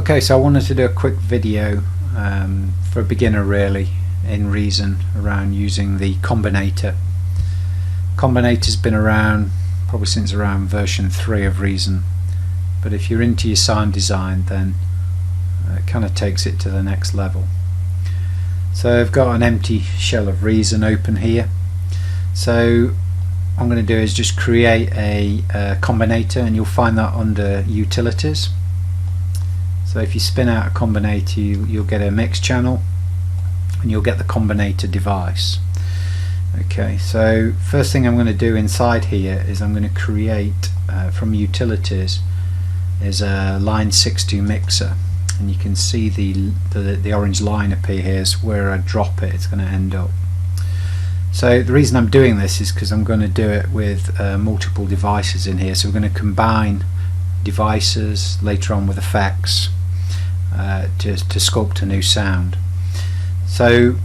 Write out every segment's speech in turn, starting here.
Okay, so I wanted to do a quick video for a beginner really in Reason around using the Combinator. Combinator's been around probably since around version 3 of Reason, but if you're into your sound design then it kind of takes it to the next level. So I've got an empty shell of Reason open here. So what I'm going to do is just create a Combinator, and you'll find that under Utilities. So if you spin out a Combinator, you'll get a mix channel and you'll get the Combinator device. Okay, so first thing I'm going to do inside here is I'm going to create from Utilities is a line 62 mixer, and you can see the orange line appear here. Is where I drop it, it's going to end up. So the reason I'm doing this is because I'm going to do it with multiple devices in here. So we're going to combine devices later on with effects to sculpt a new sound. So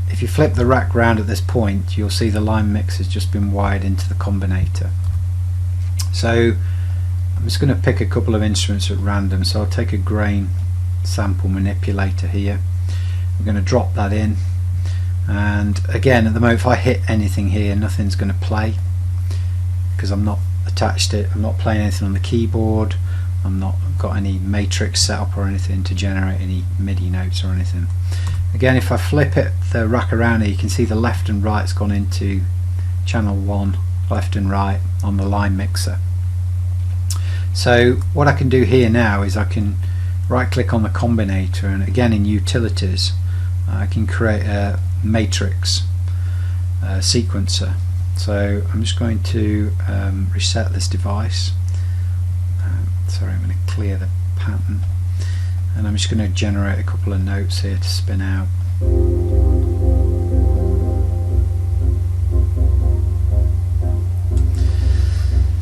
if you flip the rack round at this point, you'll see the line mix has just been wired into the Combinator. So I'm just going to pick a couple of instruments at random. So I'll take a grain sample manipulator here. I'm going to drop that in, and again at the moment if I hit anything here, nothing's going to play because I'm not attached it. I'm not playing anything on the keyboard. I'm not got any matrix set up or anything to generate any MIDI notes or anything. Again, if I flip it, the rack around here, you can see the left and right's gone into channel 1, left and right on the line mixer. So what I can do here now is I can right click on the Combinator, and again in Utilities I can create a matrix sequencer. So I'm just going to reset this device. Sorry, I'm going to clear the pattern, and I'm just going to generate a couple of notes here to spin out.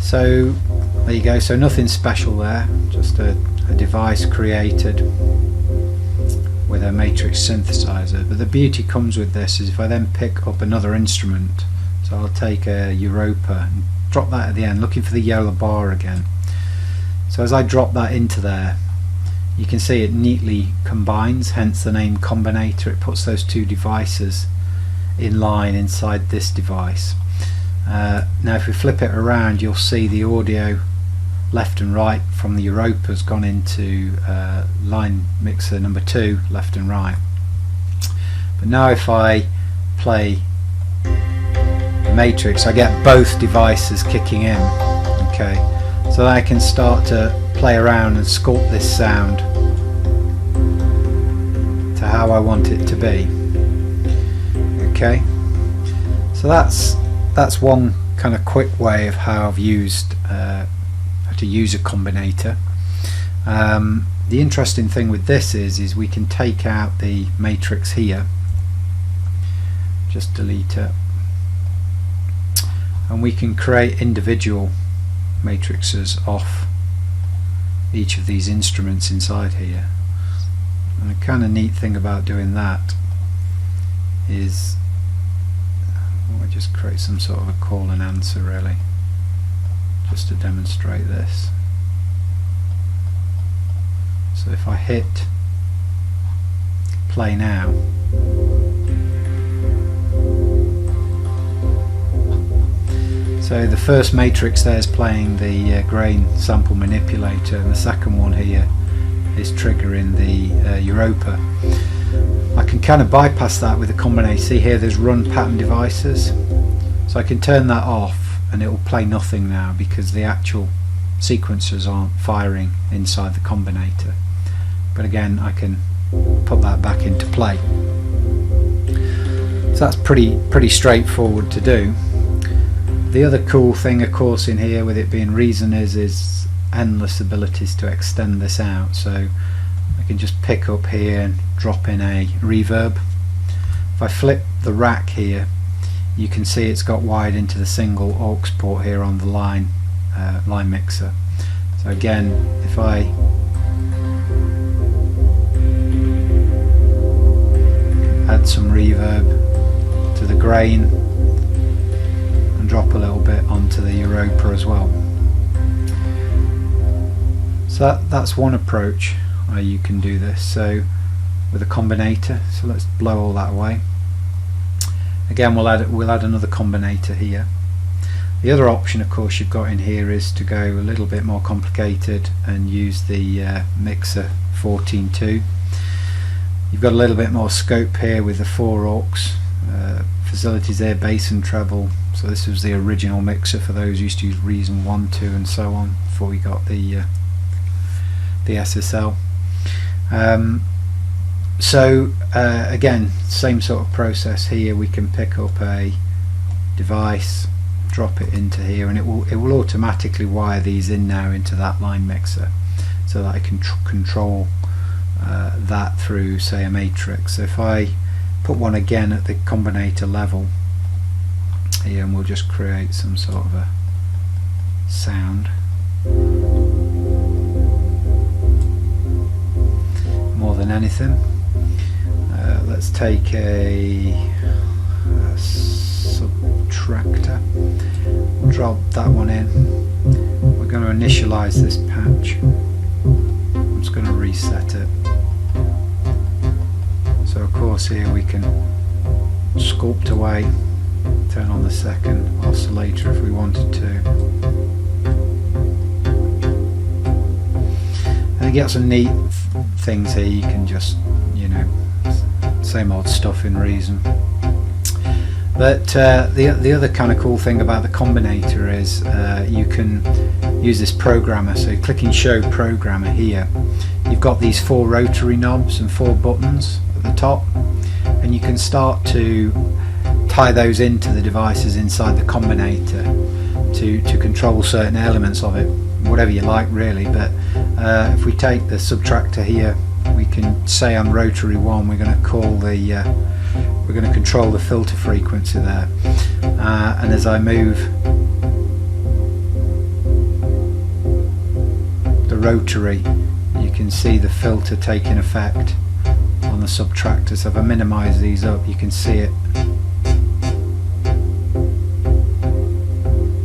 So there you go. So nothing special there, just a device created with a matrix synthesizer. But the beauty comes with this is if I then pick up another instrument, so I'll take a Europa and drop that at the end, looking for the yellow bar again. So as I drop that into there, you can see it neatly combines, hence the name Combinator. It puts those two devices in line inside this device. Now if we flip it around, you'll see the audio left and right from the Europa has gone into line mixer number 2, left and right. But now if I play the matrix, I get both devices kicking in. Okay, so I can start to play around and sculpt this sound to how I want it to be. Okay, so that's one kind of quick way of how I've used how to use a Combinator. The interesting thing with this is we can take out the matrix here, just delete it, and we can create individual matrices off each of these instruments inside here. And the kind of neat thing about doing that is I'll just create some sort of a call and answer really, just to demonstrate this. So if I hit play now, so the first matrix there is playing the grain sample manipulator, and the second one here is triggering the Europa. I can kind of bypass that with the Combinator. See here there's run pattern devices, so I can turn that off and it will play nothing now because the actual sequencers aren't firing inside the Combinator. But again, I can put that back into play. So that's pretty straightforward to do. The other cool thing of course in here with it being Reason is endless abilities to extend this out. So I can just pick up here and drop in a reverb. If I flip the rack here, you can see it's got wired into the single aux port here on the line mixer. So again, if I add some reverb to the grain and drop a little bit onto the Europa as well. So that's one approach. how you can do this. So with a combinator, so let's blow all that away. Again, we'll add another combinator here. The other option, of course, you've got in here is to go a little bit more complicated and use the mixer 14.2. You've got a little bit more scope here with the 4 aux, facilities there, bass and treble. So this was the original mixer for those who used to use Reason 1, 2 and so on before we got the SSL. Again, same sort of process here. We can pick up a device, drop it into here, and it will automatically wire these in now into that line mixer, so that I can control that through, say, a matrix. So if I put one again at the combinator level here, and we'll just create some sort of a sound more than anything. Let's take a subtractor, drop that one in. We're going to initialize this patch. I'm just going to reset it. So of course here we can sculpt away, turn on the second oscillator if we wanted to. And you get some neat things here. You can just, you know, same old stuff in Reason. But the other kind of cool thing about the combinator is you can use this programmer. So clicking show programmer here, you've got these 4 rotary knobs and 4 buttons at the top, and you can start to tie those into the devices inside the combinator to control certain elements of it, whatever you like really. But if we take the subtractor here, we can say on rotary 1 we're going to call the we're going to control the filter frequency there, and as I move the rotary, you can see the filter taking effect on the subtractor. So if I minimize these up, you can see it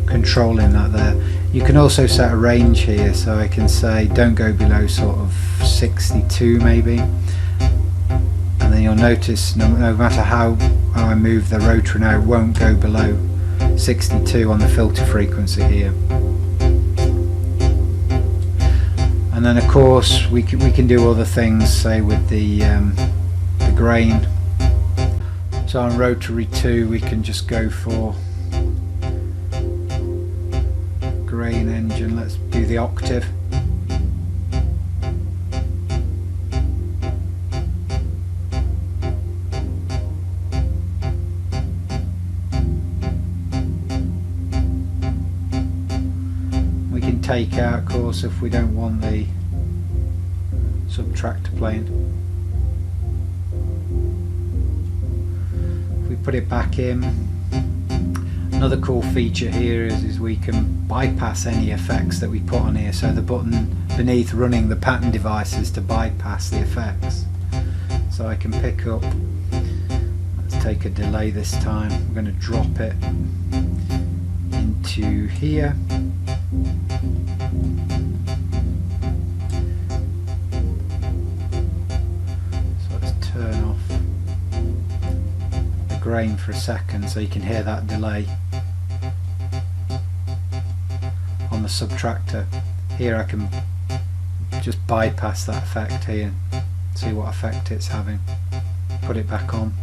controlling that there. You can also set a range here, so I can say don't go below sort of 62 maybe, and then you'll notice no matter how I move the rotor now, it won't go below 62 on the filter frequency here. And then of course we can do other things, say with the grain. So on rotary 2 we can just go for grain engine. Let's do the octave. We can take out, of course, if we don't want the subtractor playing. If we put it back in, another cool feature here is we can bypass any effects that we put on here. So the button beneath running the pattern devices to bypass the effects. So I can pick up, let's take a delay this time, I'm going to drop it into here. So let's turn off the grain for a second so you can hear that delay on the subtractor. Here I can just bypass that effect here, see what effect it's having, put it back on,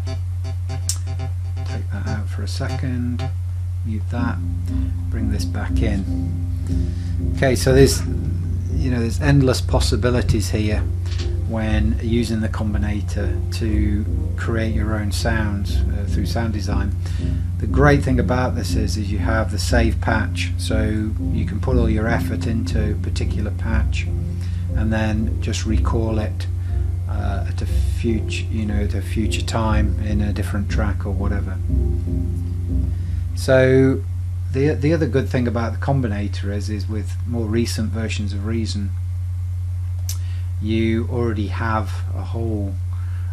take that out for a second, mute that, bring this back in. Okay, so there's endless possibilities here when using the combinator to create your own sounds through sound design. The great thing about this is you have the save patch, so you can put all your effort into a particular patch and then just recall it at a future time in a different track or whatever. So the other good thing about the combinator is with more recent versions of Reason, you already have a whole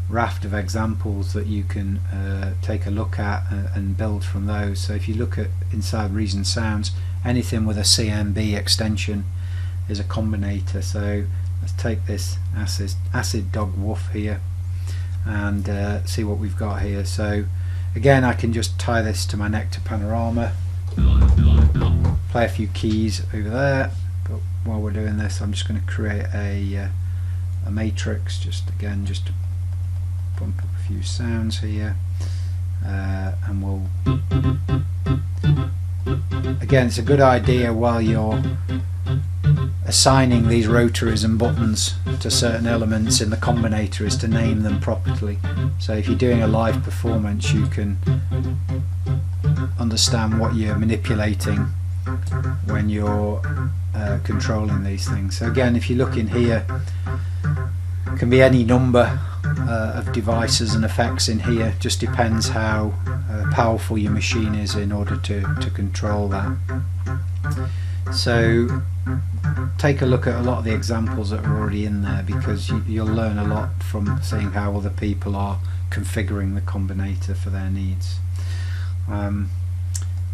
raft of examples that you can take a look at and build from those. So if you look at inside Reason Sounds, anything with a CMB extension is a combinator. So Let's take this acid dog woof here and see what we've got here. So again, I can just tie this to my Nectar panorama, play a few keys over there, but while we're doing this I'm just going to create a matrix, just to bump up a few sounds here, and we'll again, it's a good idea while you're assigning these rotaries and buttons to certain elements in the Combinator is to name them properly. So if you're doing a live performance, you can understand what you're manipulating when you're controlling these things. So again, if you look in here, it can be any number of devices and effects in here. Just depends how powerful your machine is in order to control that. So take a look at a lot of the examples that are already in there, because you'll learn a lot from seeing how other people are configuring the Combinator for their needs.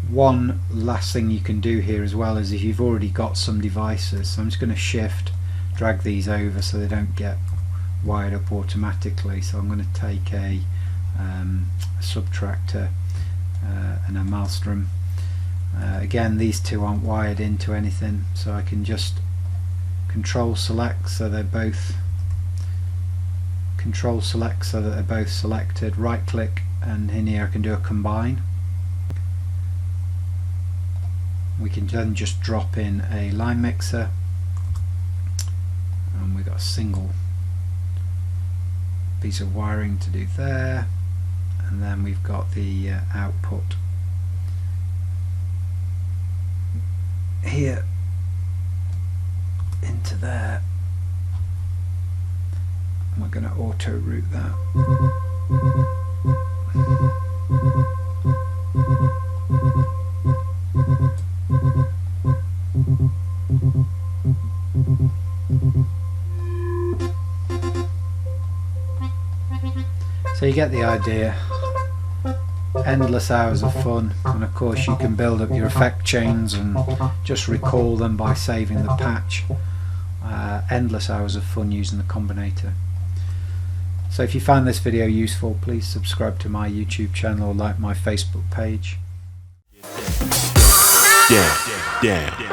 One last thing you can do here as well is if you've already got some devices, so I'm just going to drag these over so they don't get wired up automatically. So I'm going to take a subtractor and a maelstrom. Again, these two aren't wired into anything, so I can just control select so they're both selected, right click, and in here I can do a combine. We can then just drop in a line mixer, and we've got a single piece of wiring to do there, and then we've got the output here into there, and we're going to auto route that. So you get the idea. Endless hours of fun, and of course you can build up your effect chains and just recall them by saving the patch. Endless hours of fun using the Combinator. So if you found this video useful, please subscribe to my YouTube channel or like my Facebook page. Yeah.